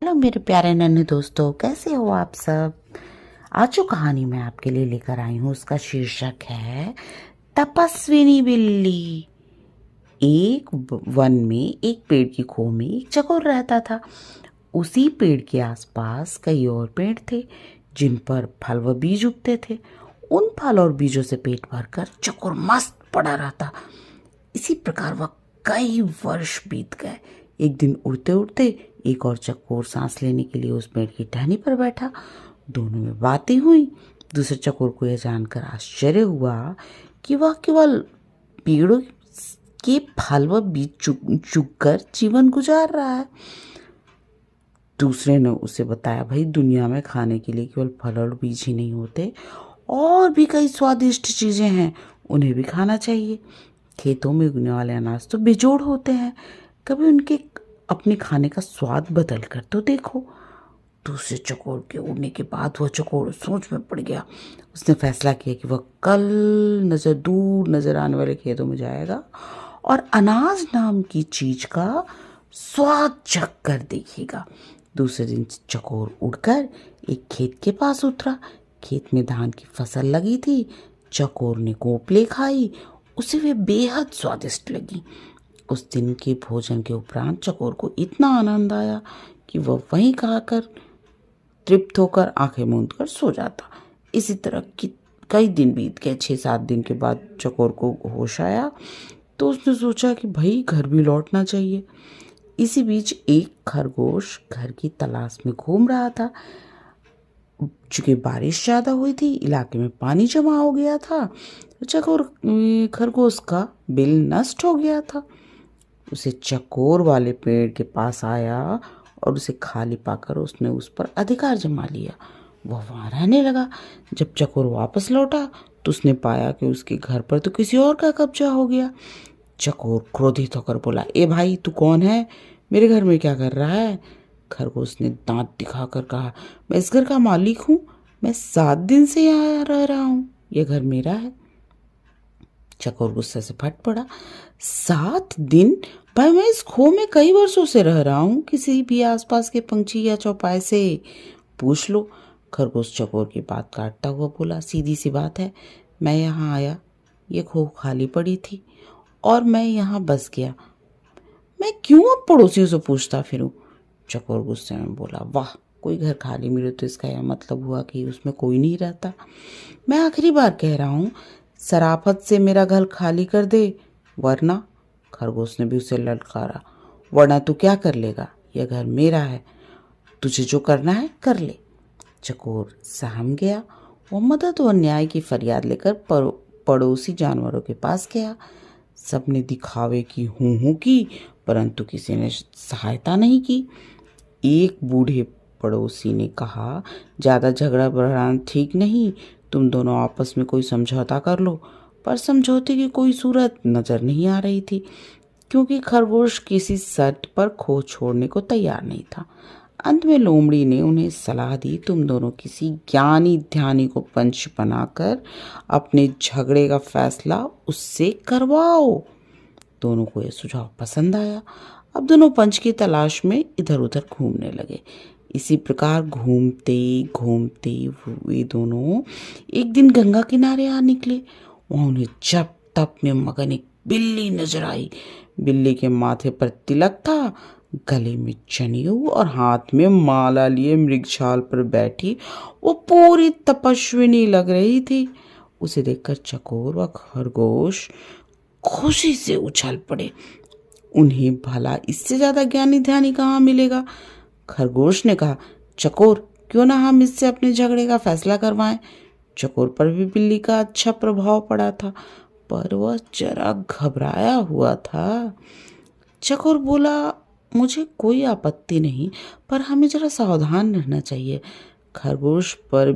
Hello मेरे प्यारे नन्हे दोस्तों, कैसे हो आप सब। आज जो कहानी मैं आपके लिए लेकर आई हूँ उसका शीर्षक है तपस्विनी बिल्ली। वन में एक पेड़ की खो में एक चकोर रहता था। उसी पेड़ के आसपास कई और पेड़ थे जिन पर फल व बीज उगते थे। उन फल और बीजों से पेट भरकर चकोर मस्त पड़ा रहता। इसी प्रकार वह कई वर्ष बीत गए। एक दिन उड़ते उड़ते एक और चकोर सांस लेने के लिए उस पेड़ की टहनी पर बैठा। दोनों में बातें हुई। दूसरे चकोर को यह जानकर आश्चर्य हुआ कि वह केवल पेड़ों के फल व बीज चुग कर जीवन गुजार रहा है। दूसरे ने उसे बताया, भाई दुनिया में खाने के लिए केवल फल और बीज ही नहीं होते, और भी कई स्वादिष्ट चीजें हैं, उन्हें भी खाना चाहिए। खेतों में उगने वाले अनाज तो बेजोड़ होते हैं, कभी उनके अपने खाने का स्वाद बदल कर तो देखो। दूसरे चकोर के उड़ने के बाद वह चकोर सोच में पड़ गया। उसने फैसला किया कि वह कल दूर नजर आने वाले खेतों में जाएगा और अनाज नाम की चीज का स्वाद चख कर देखेगा। दूसरे दिन चकोर उड़कर एक खेत के पास उतरा। खेत में धान की फसल लगी थी। चकोर ने कोपले खाई, उसे वे बेहद स्वादिष्ट लगी। उस दिन के भोजन के उपरांत चकोर को इतना आनंद आया कि वह वहीं खाकर तृप्त होकर आंखें मूंद कर सो जाता। इसी तरह कई दिन बीत गए। 6-7 दिन के बाद चकोर को होश आया तो उसने सोचा कि भाई घर भी लौटना चाहिए। इसी बीच एक खरगोश घर की तलाश में घूम रहा था। चूंकि बारिश ज्यादा हुई थी, इलाके में पानी जमा हो गया था। चकोर खरगोश का बिल नष्ट हो गया था। उसे चकोर वाले पेड़ के पास आया और उसे खाली पाकर उसने उस पर अधिकार जमा लिया। वह वहां रहने लगा। जब चकोर वापस लौटा तो उसने पाया कि उसके घर पर तो किसी और का कब्जा हो गया। चकोर क्रोधित होकर बोला, ए भाई, तू कौन है? मेरे घर में क्या कर रहा है? खरगोश ने दांत दिखाकर कहा, मैं इस घर का मालिक हूँ। मैं 7 दिन से यहाँ रह रहा हूँ। यह घर मेरा है। चकोर गुस्से से फट पड़ा। 7 दिन? भाई, मैं इस खो में कई वर्षों से रह रहा हूँ। किसी भी आसपास के पंछी या चौपाए से पूछ लो। खरगोश चकोर की बात काटता हुआ बोला, सीधी सी बात है, मैं यहाँ आया, ये खो खाली पड़ी थी और मैं यहाँ बस गया। मैं क्यों अब पड़ोसियों से पूछता फिरूं? चकोर गुस्से में बोला, वाह, कोई घर खाली मिले तो इसका यह मतलब हुआ कि उसमें कोई नहीं रहता। मैं आखिरी बार कह रहा हूँ, शराफत से मेरा घर खाली कर दे, वरना। खरगोश ने भी उसे ललकारा, वरना तू क्या कर लेगा? यह घर मेरा है, तुझे जो करना है कर ले। चकोर सहम गया। वो मदद और न्याय की फरियाद लेकर पड़ोसी जानवरों के पास गया। सबने दिखावे की हूं की, परंतु किसी ने सहायता नहीं की। एक बूढ़े पड़ोसी ने कहा, ज्यादा झगड़ा बढ़ाना ठीक नहीं, तुम दोनों आपस में कोई समझौता कर लो। पर समझौते की कोई सूरत नजर नहीं आ रही थी, क्योंकि खरगोश किसी शर्त पर खो छोड़ने को तैयार नहीं था। अंत में लोमड़ी ने उन्हें सलाह दी, तुम दोनों किसी ज्ञानी ध्यानी को पंच बनाकर अपने झगड़े का फैसला उससे करवाओ। दोनों को यह सुझाव पसंद आया। अब दोनों पंच की तलाश में इधर उधर घूमने लगे। इसी प्रकार घूमते घूमते वे दोनों एक दिन गंगा किनारे आ निकले। वहां उन्हें जब तप में मगन एक बिल्ली नजर आई। बिल्ली के माथे पर तिलक था, गले में जनेऊ और हाथ में माला लिए मृगछाल पर बैठी वो पूरी तपस्विनी लग रही थी। उसे देखकर चकोर व खरगोश खुशी से उछल पड़े। उन्हें भला इससे ज्यादा ज्ञानी ध्यानी कहाँ मिलेगा? खरगोश ने कहा, चकोर, क्यों ना हम इससे अपने झगड़े का फैसला करवाएं। चकोर पर भी बिल्ली का अच्छा प्रभाव पड़ा था, पर वह जरा घबराया हुआ था। चकोर बोला, मुझे कोई आपत्ति नहीं, पर हमें जरा सावधान रहना चाहिए। खरगोश पर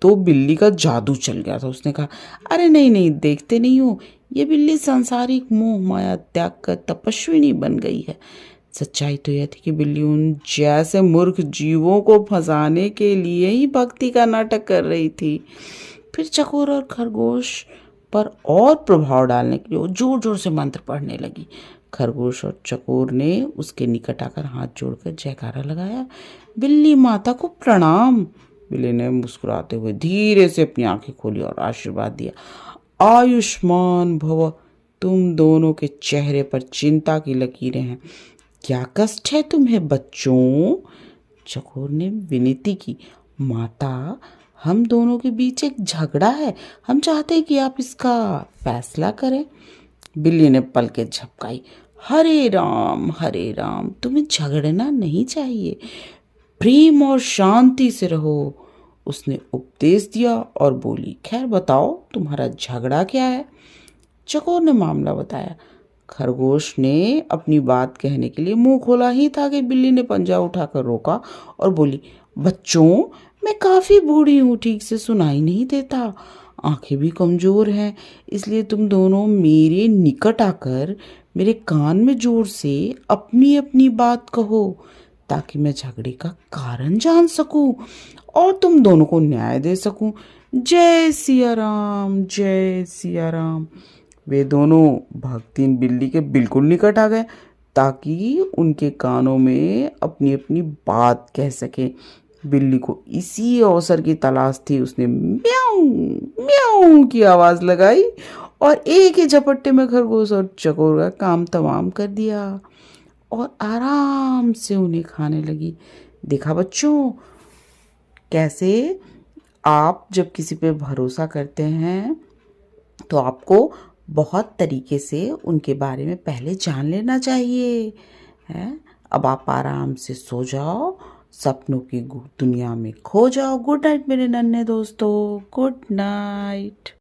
तो बिल्ली का जादू चल गया था। उसने कहा, अरे नहीं नहीं, देखते नहीं हो, ये बिल्ली सांसारिक मोह माया त्याग कर तपस्विनी बन गई है। सच्चाई तो यह थी कि बिल्ली उन जैसे मूर्ख जीवों को फंसाने के लिए ही भक्ति का नाटक कर रही थी। फिर चकोर और खरगोश पर और प्रभाव डालने के लिए वो जोर जोर से मंत्र पढ़ने लगी। खरगोश और चकोर ने उसके निकट आकर हाथ जोड़कर जयकारा लगाया। बिल्ली माता को प्रणाम। बिल्ली ने मुस्कुराते हुए धीरे से अपनी आंखें खोली और आशीर्वाद दिया। आयुष्मान भव। तुम दोनों के चेहरे पर चिंता की लकीरें हैं। क्या कष्ट है तुम्हें बच्चों? चकोर ने विनती की। माता, हम दोनों के बीच एक झगड़ा है, हम चाहते हैं कि आप इसका फैसला करें। बिल्ली ने पलकें झपकाई। हरे राम, तुम्हें झगड़ना नहीं चाहिए, प्रेम और शांति से रहो, उसने उपदेश दिया और बोली। खैर बताओ, तुम्हारा झगड़ा क्या है? चकोर ने मामला बताया। खरगोश ने अपनी बात कहने के लिए मुंह खोला ही था कि बिल्ली ने पंजा उठाकर रोका और बोली, बच्चों, मैं काफ़ी बूढ़ी हूँ, ठीक से सुनाई नहीं देता, आंखें भी कमज़ोर हैं, इसलिए तुम दोनों मेरे निकट आकर मेरे कान में जोर से अपनी अपनी बात कहो ताकि मैं झगड़े का कारण जान सकूं और तुम दोनों को न्याय दे सकूं। जय सिया राम, जय सिया राम। वे दोनों भक्तिन बिल्ली के बिल्कुल निकट आ गए ताकि उनके कानों में अपनी अपनी बात कह सके। बिल्ली को इसी अवसर की तलाश थी। उसने म्याऊं म्याऊं की आवाज़ लगाई और एक ही झपट्टे में खरगोश और चकोर का काम तमाम कर दिया और आराम से उन्हें खाने लगी। देखा बच्चों, कैसे आप जब किसी पे भरोसा करते हैं तो आपको बहुत तरीके से उनके बारे में पहले जान लेना चाहिए है। अब आप आराम से सो जाओ, सपनों की दुनिया में खो जाओ। गुड नाइट मेरे नन्हे दोस्तों, गुड नाइट।